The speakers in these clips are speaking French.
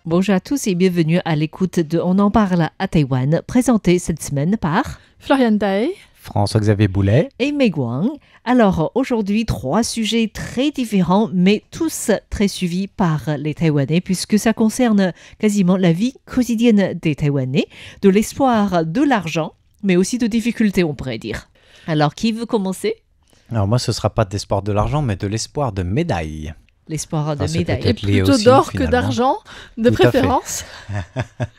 Bonjour à tous et bienvenue à l'écoute de On en parle à Taïwan, présenté cette semaine par Florian Dae. François-Xavier Boulet. et Mei Guang. Alors aujourd'hui, 3 sujets très différents, mais tous très suivis par les Taïwanais, puisque ça concerne quasiment la vie quotidienne des Taïwanais, de l'espoir, de l'argent, mais aussi de difficultés, on pourrait dire. Alors, qui veut commencer? Alors moi, ce ne sera pas d'espoir de l'argent, mais de l'espoir de médaille. L'espoir de Ah, c'est médaille. peut-être Et lié plutôt aussi, d'or que finalement. d'argent, de Tout à fait. préférence.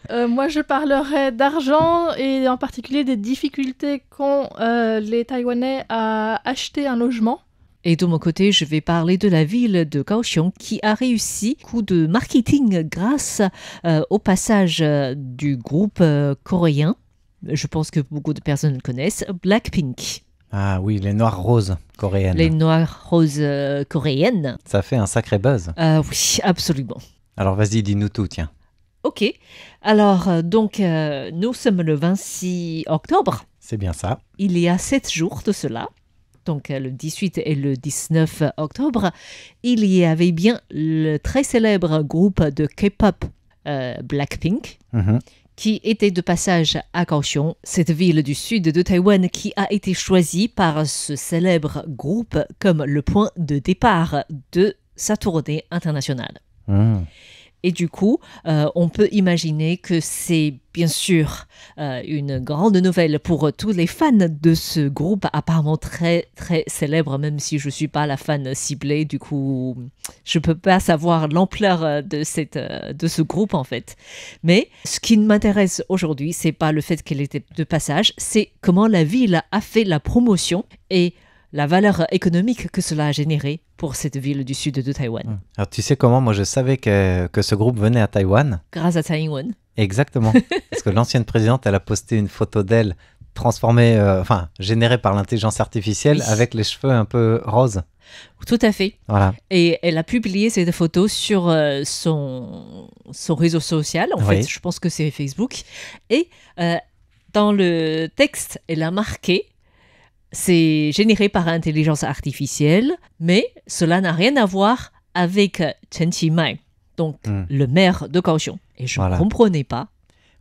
Moi, je parlerai d'argent et en particulier des difficultés qu'ont les Taïwanais à acheter un logement. Et de mon côté, je vais parler de la ville de Kaohsiung qui a réussi coup de marketing grâce au passage du groupe coréen. Je pense que beaucoup de personnes le connaissent, Blackpink, Ah oui, les noirs roses coréennes. les noires roses coréennes. Ça fait un sacré buzz. Oui, absolument. Alors vas-y, dis-nous tout, tiens. Ok, alors donc nous sommes le 26 octobre. C'est bien ça. Il y a 7 jours de cela, donc le 18 et le 19 octobre, il y avait bien le très célèbre groupe de K-pop Blackpink Mhm. qui était de passage à Kaohsiung, cette ville du sud de Taïwan qui a été choisie par ce célèbre groupe comme le point de départ de sa tournée internationale. Mhm. Et du coup, on peut imaginer que c'est bien sûr une grande nouvelle pour tous les fans de ce groupe apparemment très très célèbre, même si je ne suis pas la fan ciblée. Du coup, je ne peux pas savoir l'ampleur de ce groupe en fait. Mais ce qui m'intéresse aujourd'hui, c'est pas le fait qu'elle était de passage, c'est comment la ville a fait la promotion et la valeur économique que cela a généré pour cette ville du sud de Taïwan, Alors tu sais comment moi je savais que ce groupe venait à Taïwan? grâce à Tsai Ing-wen. Exactement. Parce que l'ancienne présidente, elle a posté une photo d'elle transformée, générée par l'intelligence artificielle Oui. avec les cheveux un peu roses. Tout à fait. Voilà. Et elle a publié cette photo sur son réseau social. En Oui. fait, je pense que c'est Facebook. Et dans le texte, elle a marqué c'est généré par intelligence artificielle, mais cela n'a rien à voir avec Chen Qimai, donc le maire de Kaohsiung. Et je ne Voilà. comprenais pas.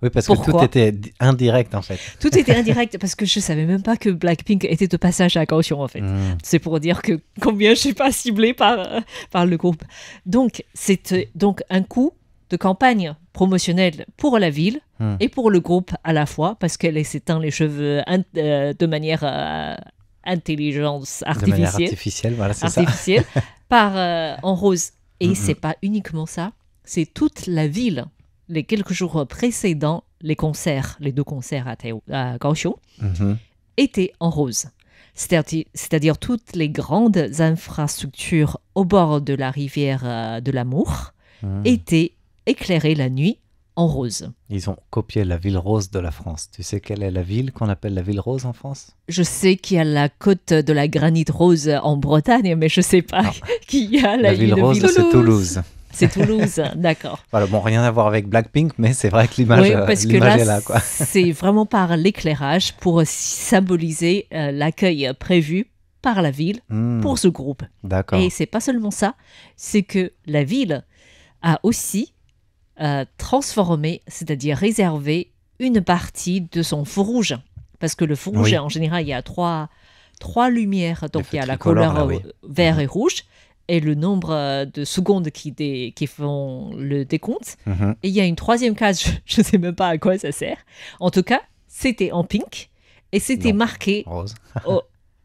Oui, parce que Pourquoi tout était indirect en fait. Tout était indirect parce que je ne savais même pas que Blackpink était de passage à Kaohsiung en fait. C'est pour dire que combien je ne suis pas ciblée par le groupe. Donc, c'était donc un coup de campagne promotionnelle pour la ville et pour le groupe à la fois, parce qu'elle s'éteint les cheveux de manière intelligence De manière artificielle, artificielle, voilà, c'est ça. en rose. Et c'est pas uniquement ça, c'est toute la ville. Les quelques jours précédents, les deux concerts à Kaohsiung, Mhm. étaient en rose. C'est-à-dire toutes les grandes infrastructures au bord de la rivière de l'Amour étaient éclairées la nuit en rose. Ils ont copié la ville rose de la France. Tu sais quelle est la ville qu'on appelle la ville rose en France? Je sais qu'il y a la côte de la granite rose en Bretagne, mais je ne sais pas qu'il y a La ville une rose, ville. c'est Toulouse. C'est Toulouse, d'accord. Voilà, bon, rien à voir avec Blackpink, mais c'est vrai que l'image Oui, parce que l'image là, est là, quoi. c'est vraiment par l'éclairage pour symboliser l'accueil prévu par la ville pour ce groupe. D'accord. Et c'est pas seulement ça, c'est que la ville a aussi transformé, c'est-à-dire réservé une partie de son feu rouge. Parce que le feu rouge, Oui. en général, il y a trois lumières. Donc, feux il y a la tricolores, couleur là, oui. vert et rouge et le nombre de secondes qui font le décompte. Mhm. Et il y a une troisième case, je ne sais même pas à quoi ça sert. En tout cas, c'était en pink et c'était Non. marqué Rose.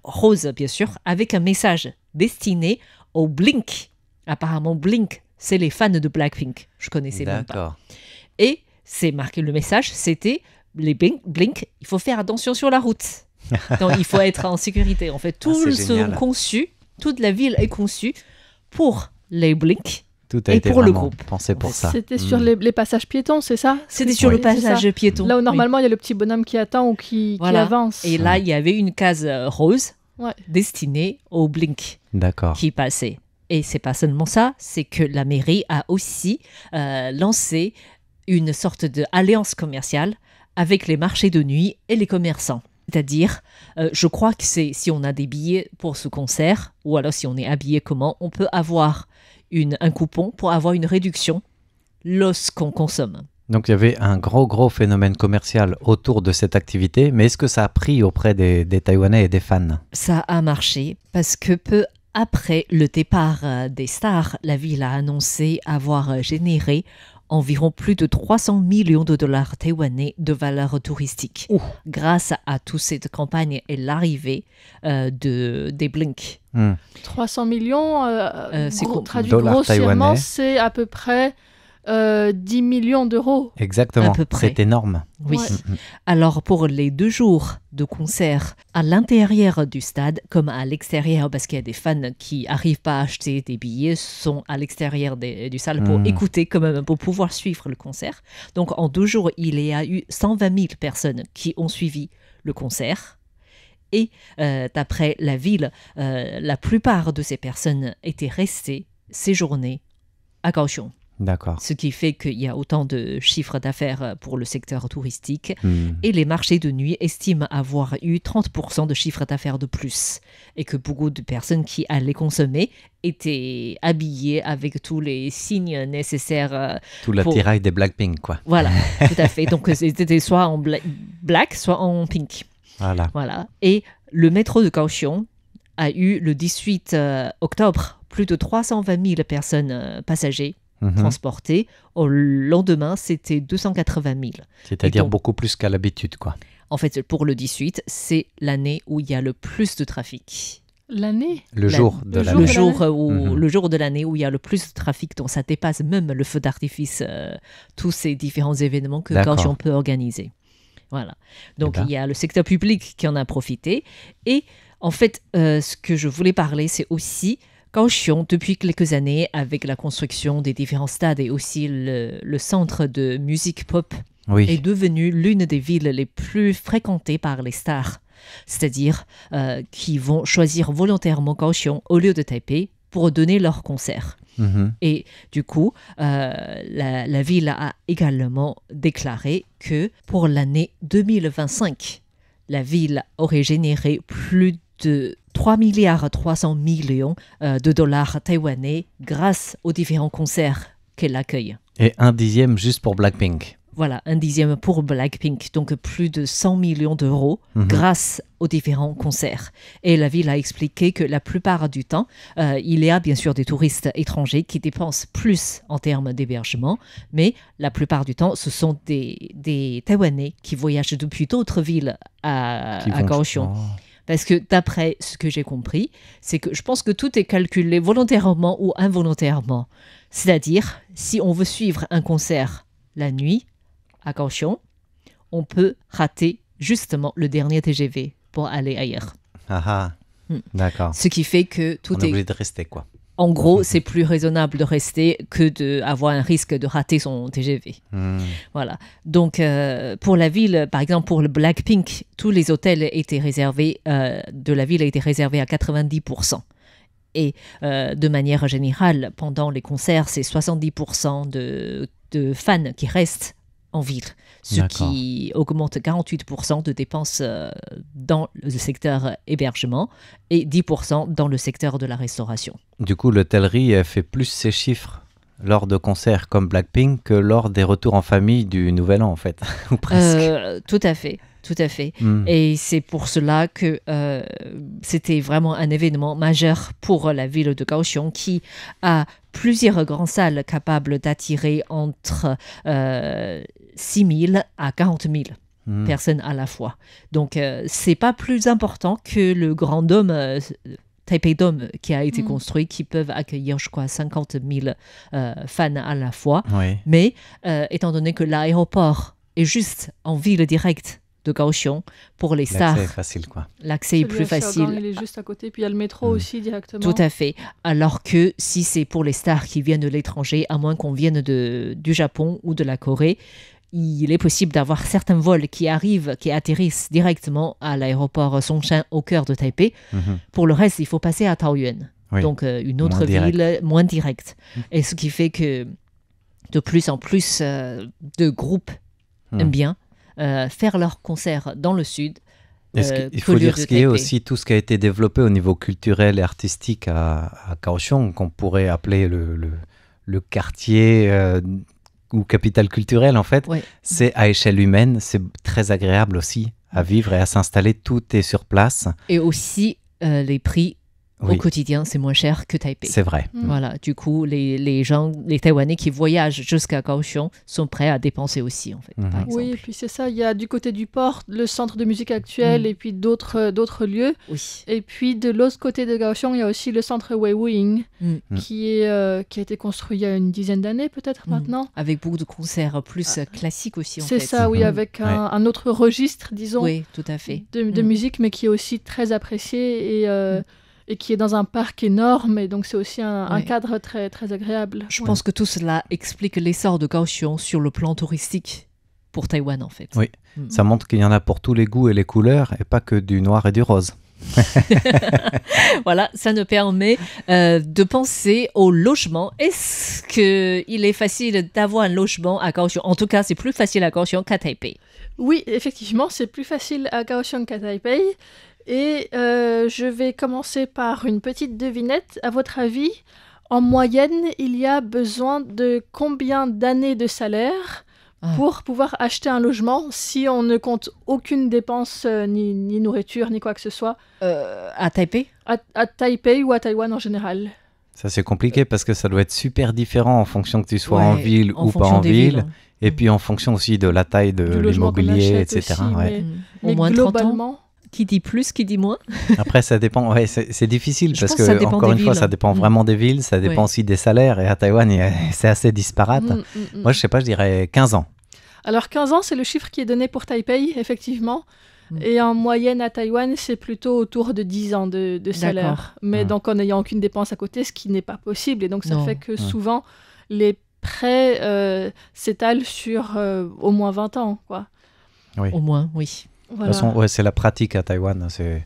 rose, bien sûr, avec un message destiné au Blink. Apparemment, Blink, c'est les fans de Blackpink. Je connaissais même pas. D'accord. Et c'est marqué, le message, c'était les Blink, il faut faire attention sur la route. Donc, il faut être en sécurité. En fait, tout c'est génial. toute la ville est conçue pour les Blink. Tout a Et été pour le vraiment groupe. pensé pour ça. C'était sur les passages piétons, c'est ça? C'était sur Oui, le c'est ça. passage piéton. Là où Oui. normalement il y a le petit bonhomme qui attend ou qui Voilà. avance. Et là, il y avait une case rose Ouais. destinée aux Blink D'accord. qui passait. Et c'est pas seulement ça, c'est que la mairie a aussi lancé une sorte d'alliance commerciale avec les marchés de nuit et les commerçants. C'est-à-dire, je crois que c'est si on a des billets pour ce concert, ou alors si on est habillé comment, on peut avoir un coupon pour avoir une réduction lorsqu'on consomme. Donc il y avait un gros phénomène commercial autour de cette activité, mais est-ce que ça a pris auprès des Taïwanais et des fans? Ça a marché parce que peu après le départ des stars, la ville a annoncé avoir généré environ plus de 300 millions de dollars taïwanais de valeur touristique. Grâce à toute cette campagne et l'arrivée des Blink. 300 millions, traduit dollars grossièrement, taïwanais. c'est à peu près 10 millions d'euros. Exactement, À peu près. c'est énorme. Oui. Ouais. Alors pour les 2 jours de concert à l'intérieur du stade comme à l'extérieur, parce qu'il y a des fans qui n'arrivent pas à acheter des billets, sont à l'extérieur du salle pour écouter quand même, pour pouvoir suivre le concert. Donc en 2 jours, il y a eu 120 000 personnes qui ont suivi le concert. Et d'après la ville, la plupart de ces personnes étaient restées séjournées à Kaohsiung. D'accord. Ce qui fait qu'il y a autant de chiffres d'affaires pour le secteur touristique. Et les marchés de nuit estiment avoir eu 30% de chiffre d'affaires de plus. Et que beaucoup de personnes qui allaient consommer étaient habillées avec tous les signes nécessaires. Tout l'attirail des Blackpink, quoi. Voilà, tout à fait. Donc c'était soit en black, soit en pink. Voilà. Et le métro de Kaohsiung a eu le 18 octobre plus de 320 000 personnes passagers transportés. Au lendemain, c'était 280 000. C'est-à-dire beaucoup plus qu'à l'habitude, quoi. En fait, pour le 18, c'est l'année où il y a le plus de trafic. L'année Le jour de l'année. Le jour de l'année où il y a le plus de trafic, donc ça dépasse même le feu d'artifice, tous ces différents événements que Kaohsiung peut organiser. Voilà. Donc il y a le secteur public qui en a profité. Et en fait, ce que je voulais parler, c'est aussi Kaohsiung, depuis quelques années, avec la construction des différents stades et aussi le centre de musique pop, est devenu l'une des villes les plus fréquentées par les stars. C'est-à-dire qui vont choisir volontairement Kaohsiung au lieu de Taipei pour donner leur concert. Et du coup, la ville a également déclaré que pour l'année 2025, la ville aurait généré plus de 3,3 milliards de dollars taïwanais grâce aux différents concerts qu'elle accueille. Et 1/10 juste pour Blackpink. Voilà, 1/10 pour Blackpink, donc plus de 100 millions d'euros grâce aux différents concerts. Et la ville a expliqué que la plupart du temps, il y a bien sûr des touristes étrangers qui dépensent plus en termes d'hébergement, mais la plupart du temps, ce sont des Taïwanais qui voyagent depuis d'autres villes à Kaohsiung. Parce que d'après ce que j'ai compris, c'est que je pense que tout est calculé volontairement ou involontairement. C'est-à-dire, si on veut suivre un concert la nuit à Kaohsiung, on peut rater justement le dernier TGV pour aller ailleurs. D'accord. Ce qui fait que tout on est obligé de rester, quoi. En gros, c'est plus raisonnable de rester que d'avoir un risque de rater son TGV. Voilà. Donc, pour la ville, par exemple, pour le Blackpink, tous les hôtels étaient réservés, de la ville étaient réservés à 90%. Et de manière générale, pendant les concerts, c'est 70% de fans qui restent en ville, ce qui augmente 48% de dépenses dans le secteur hébergement et 10% dans le secteur de la restauration. Du coup, l'hôtellerie fait plus ses chiffres lors de concerts comme Blackpink que lors des retours en famille du Nouvel An, en fait, ou presque. Tout à fait. Tout à fait. Et c'est pour cela que c'était vraiment un événement majeur pour la ville de Kaohsiung qui a plusieurs grandes salles capables d'attirer entre 6 000 à 40 000 personnes à la fois. Donc, c'est pas plus important que le grand dôme Taipei Dome qui a été construit, qui peuvent accueillir, je crois, 50 000 fans à la fois. Mais étant donné que l'aéroport est juste en ville directe de Kaohsiung, pour les stars, l'accès est facile, quoi. L'accès est plus facile. Il est juste à côté, puis il y a le métro aussi directement. Tout à fait. Alors que si c'est pour les stars qui viennent de l'étranger, à moins qu'on vienne du Japon ou de la Corée, il est possible d'avoir certains vols qui atterrissent directement à l'aéroport Songshan au cœur de Taipei. Pour le reste, il faut passer à Taoyuan. Donc une autre ville moins directe. Et ce qui fait que de plus en plus de groupes aiment bien faire leurs concerts dans le sud. Il faut dire ce qui est aussi tout ce qui a été développé au niveau culturel et artistique à Kaohsiung, qu'on pourrait appeler le quartier ou capitale culturelle en fait, c'est à échelle humaine, c'est très agréable aussi à vivre et à s'installer, tout est sur place. Et aussi les prix au quotidien, c'est moins cher que Taipei. C'est vrai. Voilà, du coup, les gens, les Taïwanais qui voyagent jusqu'à Kaohsiung sont prêts à dépenser aussi, en fait, par exemple. Oui, et puis c'est ça, il y a du côté du port, le centre de musique actuel, et puis d'autres lieux. Oui. Et puis de l'autre côté de Kaohsiung, il y a aussi le centre Weiwuying, qui a été construit il y a une dizaine d'années, peut-être maintenant. Avec beaucoup de concerts plus classiques aussi, en fait. C'est ça, oui, avec un autre registre, disons, tout à fait. de musique, mais qui est aussi très apprécié et qui est dans un parc énorme, et donc c'est aussi un cadre très, très agréable. Je pense que tout cela explique l'essor de Kaohsiung sur le plan touristique pour Taïwan, en fait. Oui, ça montre qu'il y en a pour tous les goûts et les couleurs, et pas que du noir et du rose. Voilà, ça nous permet de penser au logement. Est-ce qu'il est facile d'avoir un logement à Kaohsiung? En tout cas, c'est plus facile à Kaohsiung qu'à Taipei. Oui, effectivement, c'est plus facile à Kaohsiung qu'à Taipei. Et je vais commencer par une petite devinette. À votre avis, en moyenne, il y a besoin de combien d'années de salaire pour pouvoir acheter un logement si on ne compte aucune dépense, ni nourriture, ni quoi que ce soit? À Taipei? À Taipei ou à Taïwan en général. Ça, c'est compliqué parce que ça doit être super différent en fonction que tu sois en ville ou pas en ville. Et puis en fonction aussi de la taille de l'immobilier, etc. Aussi, mais au moins globalement... Qui dit plus, qui dit moins? Après, ça dépend. Ouais, c'est difficile parce que, encore une fois, ça dépend villes. vraiment des villes, ça dépend aussi des salaires. Et à Taïwan, c'est assez disparate. Moi, je sais pas, je dirais 15 ans. Alors, 15 ans, c'est le chiffre qui est donné pour Taipei, effectivement. Et en moyenne, à Taïwan, c'est plutôt autour de 10 ans de salaire. Mais donc, en n'ayant aucune dépense à côté, ce qui n'est pas possible. Et donc, ça fait que souvent, les prêts s'étalent sur au moins 20 ans, quoi. Oui. Au moins, oui. Voilà. De toute façon, c'est la pratique à Taïwan. C'est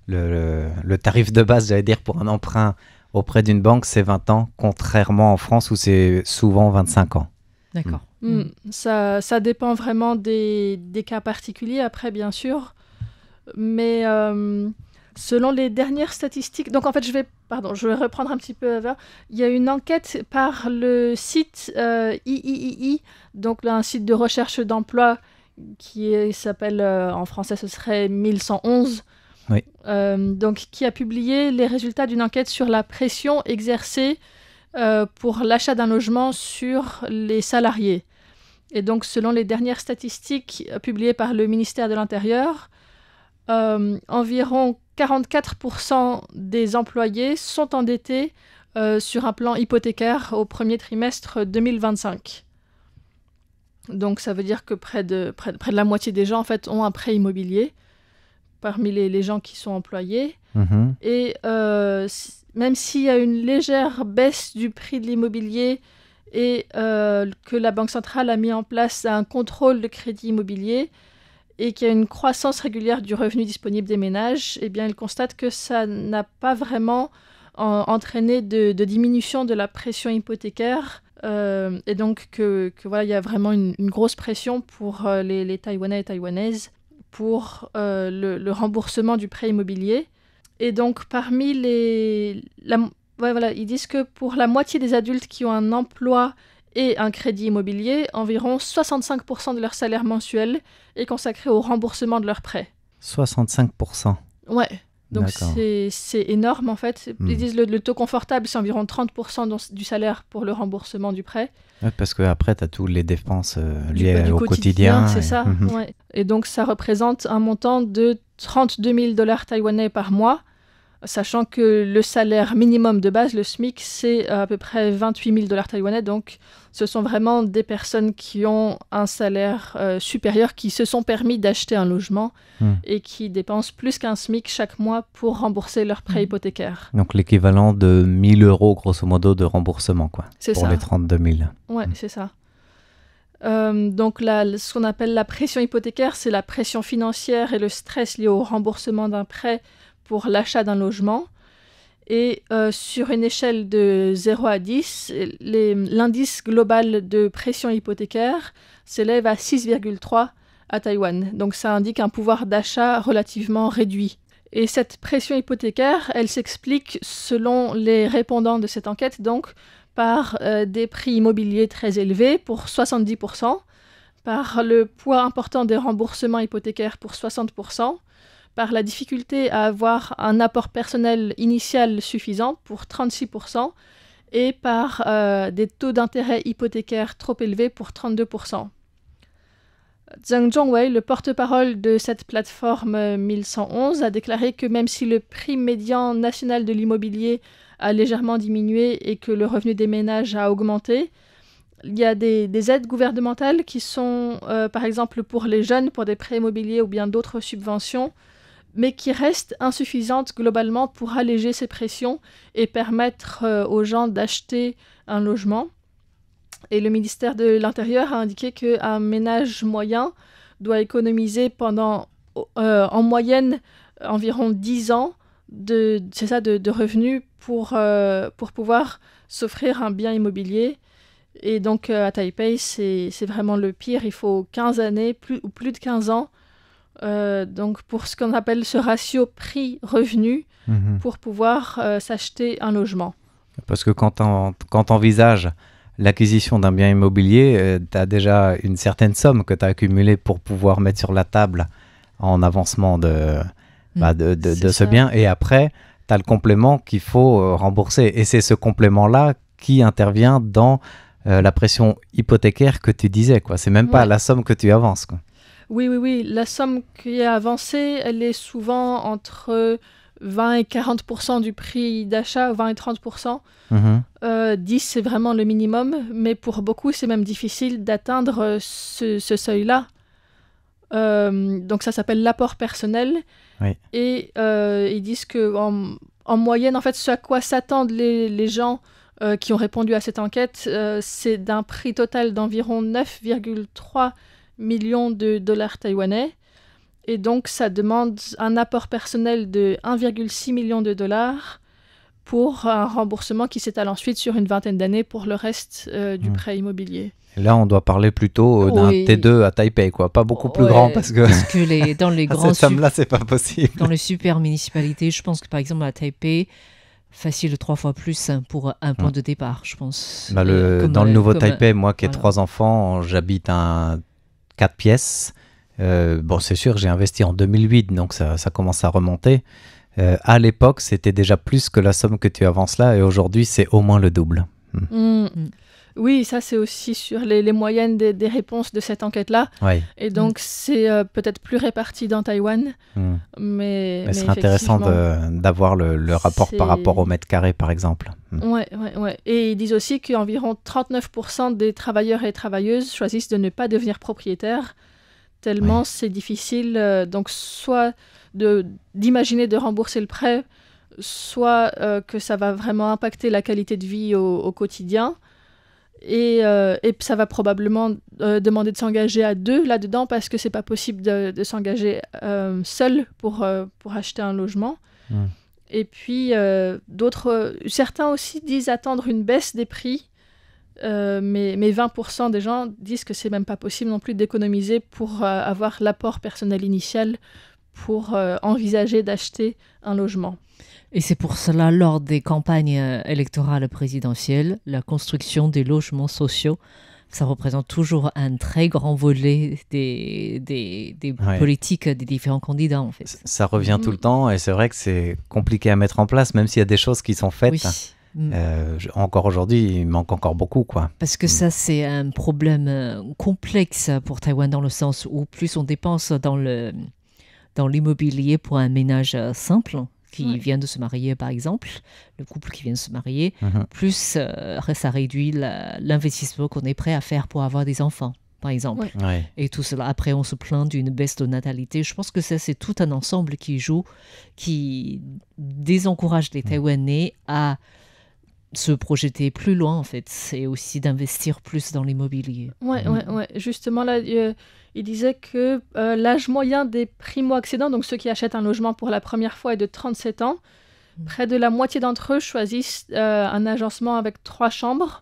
le tarif de base, j'allais dire, pour un emprunt auprès d'une banque, c'est 20 ans, contrairement en France où c'est souvent 25 ans. D'accord. Ça dépend vraiment des cas particuliers, après, bien sûr. Mais selon les dernières statistiques... Donc, en fait, je vais reprendre un petit peu avant. Il y a une enquête par le site III, donc là, un site de recherche d'emploi qui s'appelle, en français, ce serait 1111, donc, qui a publié les résultats d'une enquête sur la pression exercée pour l'achat d'un logement sur les salariés. Et donc, selon les dernières statistiques publiées par le ministère de l'Intérieur, environ 44% des employés sont endettés sur un plan hypothécaire au premier trimestre 2025. Donc, ça veut dire que près de la moitié des gens, en fait, ont un prêt immobilier parmi les gens qui sont employés. Et même s'il y a une légère baisse du prix de l'immobilier et que la Banque centrale a mis en place un contrôle de crédit immobilier et qu'il y a une croissance régulière du revenu disponible des ménages, eh bien, il constate que ça n'a pas vraiment entraîné de diminution de la pression hypothécaire. Et donc voilà, il y a vraiment une grosse pression pour les Taïwanais et Taïwanaises pour le remboursement du prêt immobilier. Et donc parmi ils disent que pour la moitié des adultes qui ont un emploi et un crédit immobilier, environ 65% de leur salaire mensuel est consacré au remboursement de leurs prêts. 65%. Ouais. Donc c'est énorme en fait. Ils disent le taux confortable, c'est environ 30% du salaire pour le remboursement du prêt. Ouais, parce qu'après, tu as toutes les dépenses liées au quotidien. C'est ça, ouais. Et donc ça représente un montant de 32 000 $ taïwanais par mois, sachant que le salaire minimum de base, le SMIC, c'est à peu près 28 000 $ taïwanais. Donc ce sont vraiment des personnes qui ont un salaire supérieur, qui se sont permis d'acheter un logement et qui dépensent plus qu'un SMIC chaque mois pour rembourser leur prêt hypothécaire. Donc l'équivalent de 1 000 € grosso modo de remboursement, quoi, c'est pour ça. Les 32 000. Ouais, c'est ça. Donc ce qu'on appelle la pression hypothécaire, c'est la pression financière et le stress lié au remboursement d'un prêt pour l'achat d'un logement. Et sur une échelle de 0 à 10, l'indice global de pression hypothécaire s'élève à 6,3 à Taïwan. Donc ça indique un pouvoir d'achat relativement réduit. Et cette pression hypothécaire, elle s'explique, selon les répondants de cette enquête, donc par des prix immobiliers très élevés pour 70%, par le poids important des remboursements hypothécaires pour 60%, par la difficulté à avoir un apport personnel initial suffisant pour 36%, et par des taux d'intérêt hypothécaires trop élevés pour 32%. Zheng Zhongwei, le porte-parole de cette plateforme 1111, a déclaré que même si le prix médian national de l'immobilier a légèrement diminué et que le revenu des ménages a augmenté, il y a des aides gouvernementales qui sont, par exemple, pour les jeunes, pour des prêts immobiliers ou bien d'autres subventions, mais qui restent insuffisantes globalement pour alléger ces pressions et permettre aux gens d'acheter un logement. Et le ministère de l'Intérieur a indiqué qu'un ménage moyen doit économiser en moyenne environ 10 ans de revenus pour pouvoir s'offrir un bien immobilier. Et donc à Taipei, c'est vraiment le pire. Il faut 15 années, plus de 15 ans, donc pour ce qu'on appelle ce ratio prix-revenu, pour pouvoir s'acheter un logement. Parce que quand on envisage l'acquisition d'un bien immobilier, tu as déjà une certaine somme que tu as accumulée pour pouvoir mettre sur la table en avancement de ce bien. Et après, tu as le complément qu'il faut rembourser. Et c'est ce complément-là qui intervient dans la pression hypothécaire que tu disais, quoi. C'est même pas la somme que tu avances, quoi. Oui. La somme qui est avancée, elle est souvent entre 20 et 40% du prix d'achat, 20 et 30%. 10, c'est vraiment le minimum, mais pour beaucoup, c'est même difficile d'atteindre ce seuil-là. Donc ça s'appelle l'apport personnel. Oui. Et ils disent qu'en moyenne, en fait, ce à quoi s'attendent les gens qui ont répondu à cette enquête, c'est d'un prix total d'environ 9,3 millions de dollars taïwanais. Et donc, ça demande un apport personnel de 1,6 million de dollars pour un remboursement qui s'étale ensuite sur une vingtaine d'années pour le reste du prêt immobilier. Et là, on doit parler plutôt d'un T2 à Taipei, quoi. Pas beaucoup plus grand parce que dans les grands cette somme-là, c'est pas possible. Dans les super municipalités, je pense que par exemple à Taipei, facile 3 fois plus pour un point de départ, je pense. Dans le nouveau Taipei, moi qui ai 3 enfants, j'habite un 4 pièces. Bon, c'est sûr, j'ai investi en 2008, donc ça commence à remonter. À l'époque, c'était déjà plus que la somme que tu avances là, et aujourd'hui, c'est au moins le double. Oui, ça, c'est aussi sur les moyennes des réponses de cette enquête-là. Ouais. Et donc, c'est peut-être plus réparti dans Taïwan. Mais ce serait intéressant d'avoir le rapport par rapport au mètre carré, par exemple. Ouais. Et ils disent aussi qu'environ 39% des travailleurs et travailleuses choisissent de ne pas devenir propriétaires, tellement c'est difficile, donc soit d'imaginer de rembourser le prêt, soit que ça va vraiment impacter la qualité de vie au quotidien. Et ça va probablement demander de s'engager à 2 là-dedans, parce que c'est pas possible de s'engager seul pour acheter un logement. Et puis certains aussi disent attendre une baisse des prix. Mais 20% des gens disent que c'est même pas possible non plus d'économiser pour avoir l'apport personnel initial pour envisager d'acheter un logement. Et c'est pour cela, lors des campagnes électorales présidentielles, la construction des logements sociaux, ça représente toujours un très grand volet des politiques des différents candidats, en fait. Ça revient tout le temps, et c'est vrai que c'est compliqué à mettre en place, même s'il y a des choses qui sont faites. Oui. Encore aujourd'hui, il manque encore beaucoup, quoi. Parce que ça, c'est un problème complexe pour Taïwan, dans le sens où plus on dépense dans l'immobilier pour un ménage simple, qui vient de se marier, par exemple, le couple qui vient de se marier, plus ça réduit l'investissement qu'on est prêt à faire pour avoir des enfants, par exemple. Et tout cela, après, on se plaint d'une baisse de natalité. Je pense que ça, c'est tout un ensemble qui désencourage les Taïwanais à se projeter plus loin, en fait. C'est aussi d'investir plus dans l'immobilier. Ouais. Justement, là, il disait que l'âge moyen des primo-accédants, donc ceux qui achètent un logement pour la première fois, est de 37 ans. Près de la moitié d'entre eux choisissent un agencement avec 3 chambres.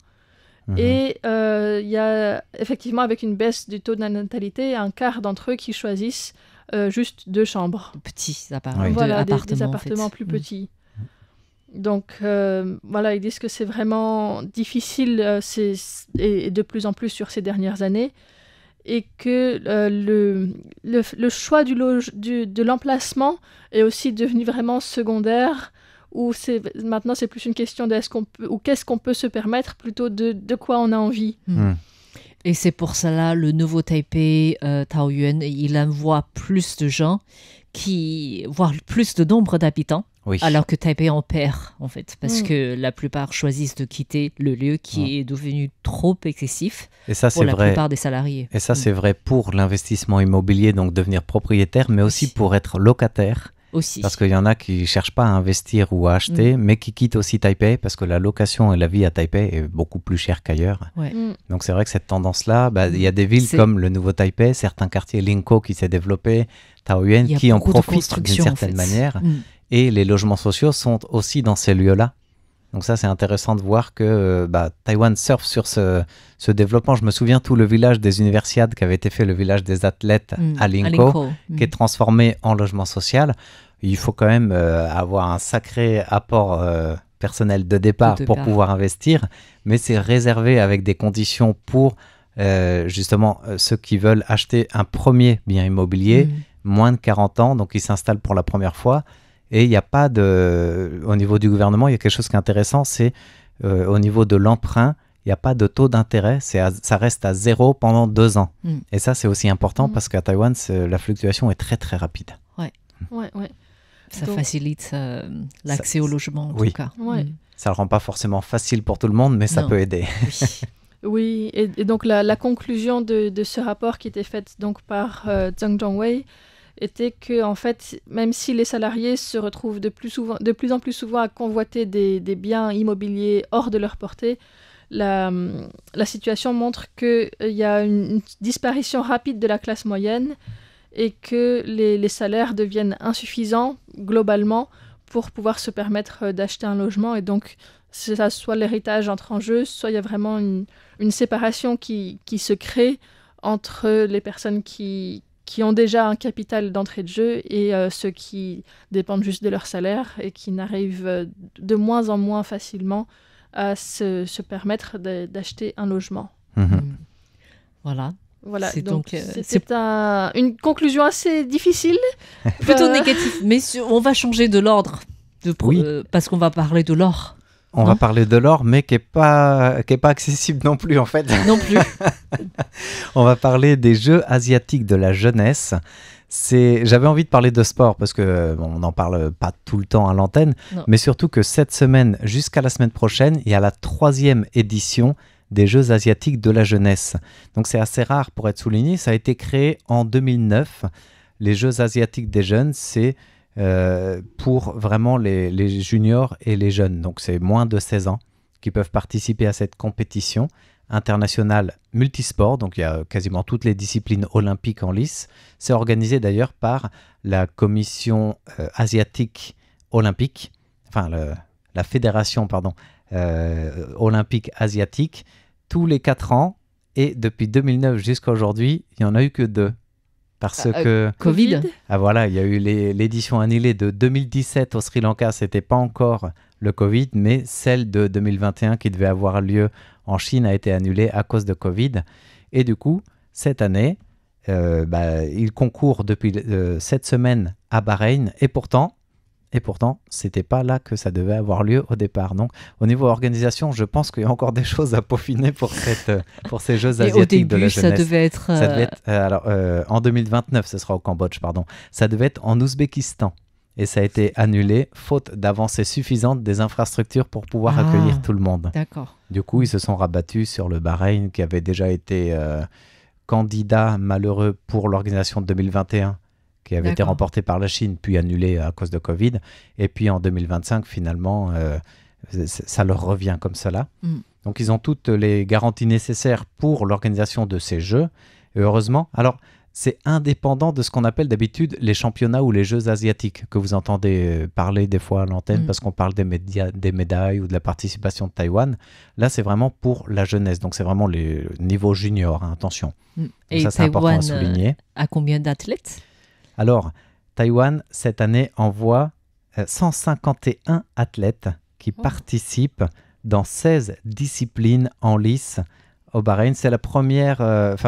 Et il y a effectivement, avec une baisse du taux de natalité, un quart d'entre eux qui choisissent juste 2 chambres. Petits appartements. Voilà, des appartements plus petits. Donc voilà, ils disent que c'est vraiment difficile et de plus en plus sur ces dernières années, et que le choix de l'emplacement est aussi devenu vraiment secondaire, où maintenant c'est plus une question de qu'est-ce qu'on peut se permettre plutôt de quoi on a envie. Et c'est pour cela le nouveau Taipei, Taoyuan, il envoie plus de gens, voire plus de nombre d'habitants, alors que Taipei en perd, en fait, parce que la plupart choisissent de quitter le lieu qui est devenu trop excessif pour la plupart des salariés. Et ça, c'est vrai pour l'investissement immobilier, donc devenir propriétaire, mais aussi pour être locataire. Parce qu'il y en a qui ne cherchent pas à investir ou à acheter, mais qui quittent aussi Taipei parce que la location et la vie à Taipei est beaucoup plus chère qu'ailleurs. Donc c'est vrai que cette tendance-là, il y a des villes comme le nouveau Taipei, certains quartiers Linkou qui s'est développé, Taoyuan, qui en profitent d'une certaine manière. Et les logements sociaux sont aussi dans ces lieux-là. Donc ça, c'est intéressant de voir que Taïwan surfe sur ce développement. Je me souviens tout le village des universiades qui avait été fait, le village des athlètes à Linkou, qui est transformé en logement social. Il faut quand même avoir un sacré apport personnel de départ pour pouvoir investir, mais c'est réservé avec des conditions pour justement ceux qui veulent acheter un premier bien immobilier, moins de 40 ans, donc ils s'installent pour la première fois. Et il n'y a pas au niveau du gouvernement, il y a quelque chose qui est intéressant, c'est au niveau de l'emprunt, il n'y a pas de taux d'intérêt, ça reste à 0 pendant 2 ans. Et ça, c'est aussi important parce qu'à Taïwan, la fluctuation est très très rapide. Ça facilite l'accès au logement, en tout cas. Ça ne le rend pas forcément facile pour tout le monde, mais ça peut aider. Oui, et donc la conclusion de ce rapport qui était faite donc par Zhang Zhongwei était que, en fait, même si les salariés se retrouvent de plus en plus souvent à convoiter des biens immobiliers hors de leur portée, la situation montre qu'il y a une disparition rapide de la classe moyenne et que les salaires deviennent insuffisants globalement pour pouvoir se permettre d'acheter un logement. Et donc, soit l'héritage entre en jeu, soit il y a vraiment une séparation qui se crée entre les personnes qui ont déjà un capital d'entrée de jeu et ceux qui dépendent juste de leur salaire et qui n'arrivent de moins en moins facilement à se permettre d'acheter un logement. Voilà. Donc c'est une conclusion assez difficile. Plutôt négative, mais on va changer de l'ordre, parce qu'on va parler de l'or. On va parler de l'or, mais qui est pas accessible non plus, en fait. Non plus. On va parler des Jeux asiatiques de la jeunesse. J'avais envie de parler de sport parce que on n'en parle pas tout le temps à l'antenne, mais surtout que cette semaine, jusqu'à la semaine prochaine, il y a la 3e édition des Jeux asiatiques de la jeunesse. Donc c'est assez rare pour être souligné. Ça a été créé en 2009. Les Jeux asiatiques des jeunes, c'est pour vraiment les juniors et les jeunes. Donc c'est moins de 16 ans qui peuvent participer à cette compétition internationale multisport. Donc il y a quasiment toutes les disciplines olympiques en lice. C'est organisé d'ailleurs par la commission asiatique olympique, enfin la fédération olympique asiatique, tous les 4 ans. Et depuis 2009 jusqu'à aujourd'hui, il n'y en a eu que 2. Parce que Covid. Ah voilà, il y a eu l'édition annulée de 2017 au Sri Lanka, c'était pas encore le Covid, mais celle de 2021 qui devait avoir lieu en Chine a été annulée à cause de Covid. Et du coup, cette année, il concourt depuis cette semaine à Bahreïn, et pourtant, c'était pas là que ça devait avoir lieu au départ. Donc, au niveau organisation, je pense qu'il y a encore des choses à peaufiner pour ces Jeux asiatiques de la jeunesse. Ça devait être... en 2029, ce sera au Cambodge, pardon. Ça devait être en Ouzbékistan. Et ça a été annulé, faute d'avancées suffisantes des infrastructures pour pouvoir accueillir tout le monde. D'accord. Du coup, ils se sont rabattus sur le Bahreïn, qui avait déjà été candidat malheureux pour l'organisation de 2021. Qui avait été remporté par la Chine, puis annulé à cause de Covid. Et puis en 2025, finalement, ça leur revient comme cela. Donc ils ont toutes les garanties nécessaires pour l'organisation de ces Jeux. Et heureusement, alors c'est indépendant de ce qu'on appelle d'habitude les championnats ou les Jeux asiatiques, que vous entendez parler des fois à l'antenne, parce qu'on parle des médailles ou de la participation de Taïwan. Là, c'est vraiment pour la jeunesse. Donc c'est vraiment les niveaux juniors, attention. Et ça, c'est important à souligner. À combien d'athlètes ? Alors, Taïwan, cette année, envoie 151 athlètes qui participent dans 16 disciplines en lice au Bahreïn. C'est la première,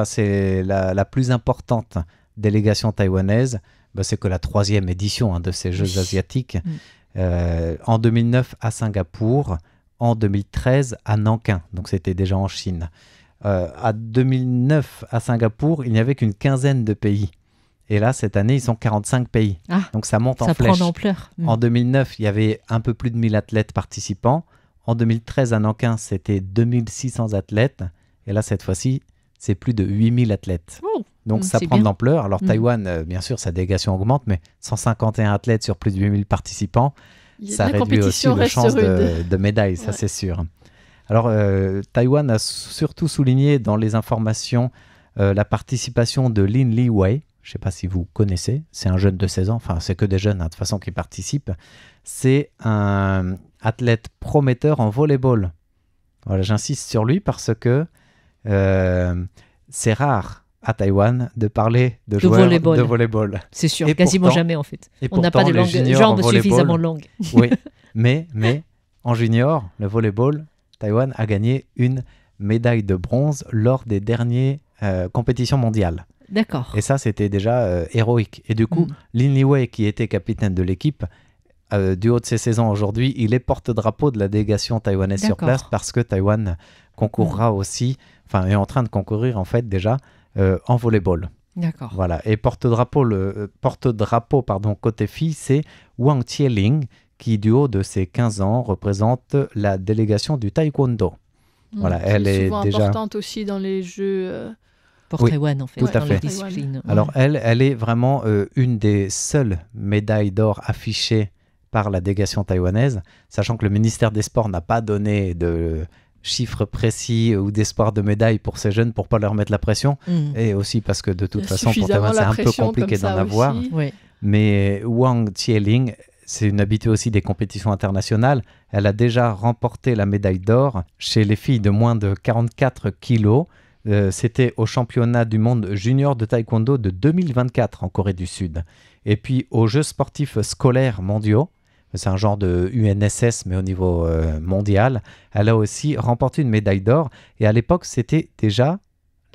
c'est la plus importante délégation taïwanaise. C'est que la 3e édition de ces Jeux asiatiques. En 2009 à Singapour, en 2013 à Nankin, donc c'était déjà en Chine. À 2009 à Singapour, il n'y avait qu'une quinzaine de pays. Et là, cette année, ils sont 45 pays. Donc ça monte en flèche. Ça prend d'ampleur. En 2009, il y avait un peu plus de 1000 athlètes participants. En 2013 à Nankin, c'était 2600 athlètes. Et là, cette fois-ci, c'est plus de 8000 athlètes. Donc ça prend de l'ampleur. Alors Taïwan, bien sûr, sa délégation augmente, mais 151 athlètes sur plus de 8000 participants, ça réduit aussi les chances de médailles, ça c'est sûr. Alors Taïwan a surtout souligné dans les informations la participation de Lin Li Wei. Je ne sais pas si vous connaissez, c'est un jeune de 16 ans, enfin c'est que des jeunes de toute façon qui participent. C'est un athlète prometteur en volleyball. Voilà, j'insiste sur lui parce que c'est rare à Taïwan de parler de joueurs de volleyball. C'est sûr, et quasiment pourtant, jamais en fait. On n'a pas de jambes suffisamment longues. Oui, mais en junior, le volleyball, Taïwan a gagné une médaille de bronze lors des dernières compétitions mondiales. D'accord. Et ça, c'était déjà héroïque. Et du coup, Lin Li Wei, qui était capitaine de l'équipe, du haut de ses 16 ans aujourd'hui, il est porte-drapeau de la délégation taïwanaise sur place parce que Taïwan concourra aussi, est en train de concourir en fait déjà en volleyball. D'accord. Voilà. Et porte-drapeau côté fille, c'est Wang Qieling, qui du haut de ses 15 ans représente la délégation du taekwondo. Voilà, elle est souvent déjà importante aussi dans les jeux pour Taïwan en fait, tout à dans fait. les disciplines. Alors elle est vraiment une des seules médailles d'or affichées par la délégation taïwanaise, sachant que le ministère des Sports n'a pas donné de chiffres précis ou d'espoir de médaille pour ces jeunes pour pas leur mettre la pression, et aussi parce que de toute façon pour Taïwan c'est un peu compliqué d'en avoir. Mais Wang Qieling, c'est une habituée aussi des compétitions internationales. Elle a déjà remporté la médaille d'or chez les filles de moins de 44 kilos. C'était au championnat du monde junior de taekwondo de 2024 en Corée du Sud. Et puis aux Jeux sportifs scolaires mondiaux, c'est un genre de UNSS mais au niveau mondial, elle a aussi remporté une médaille d'or. Et à l'époque, c'était déjà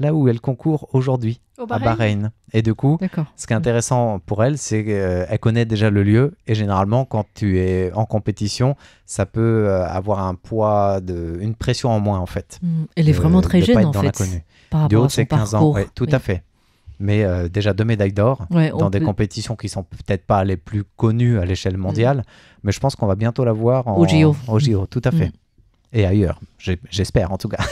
là où elle concourt aujourd'hui, à Bahreïn. Et du coup, ce qui est intéressant pour elle, c'est qu'elle connaît déjà le lieu. Et généralement, quand tu es en compétition, ça peut avoir un poids, une pression en moins en fait. Elle est vraiment très jeune en fait, par rapport à son parcours. Ans, tout à fait. Mais déjà 2 médailles d'or dans des compétitions qui sont peut-être pas les plus connues à l'échelle mondiale. Mais je pense qu'on va bientôt la voir au JO. Au JO, tout à fait. Et ailleurs, j'espère en tout cas.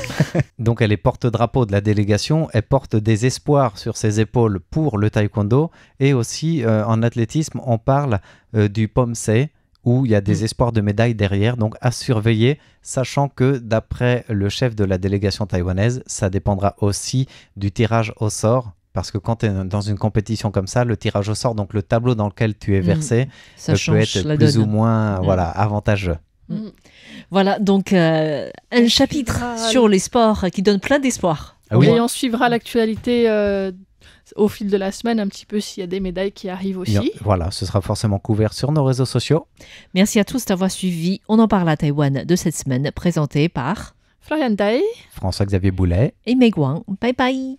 Donc elle est porte-drapeau de la délégation, elle porte des espoirs sur ses épaules pour le taekwondo, et aussi en athlétisme, on parle du pomsei, où il y a des espoirs de médailles derrière, donc à surveiller, sachant que d'après le chef de la délégation taïwanaise, ça dépendra aussi du tirage au sort, parce que quand tu es dans une compétition comme ça, le tirage au sort, donc le tableau dans lequel tu es versé, peut être plus ou moins avantageux. Voilà, donc un chapitre sur les sports qui donne plein d'espoir. Et on suivra l'actualité au fil de la semaine, un petit peu s'il y a des médailles qui arrivent aussi. Voilà, ce sera forcément couvert sur nos réseaux sociaux. Merci à tous d'avoir suivi On en parle à Taïwan de cette semaine, présenté par Florian Dai, François-Xavier Boulet et Meg Wang. Bye bye.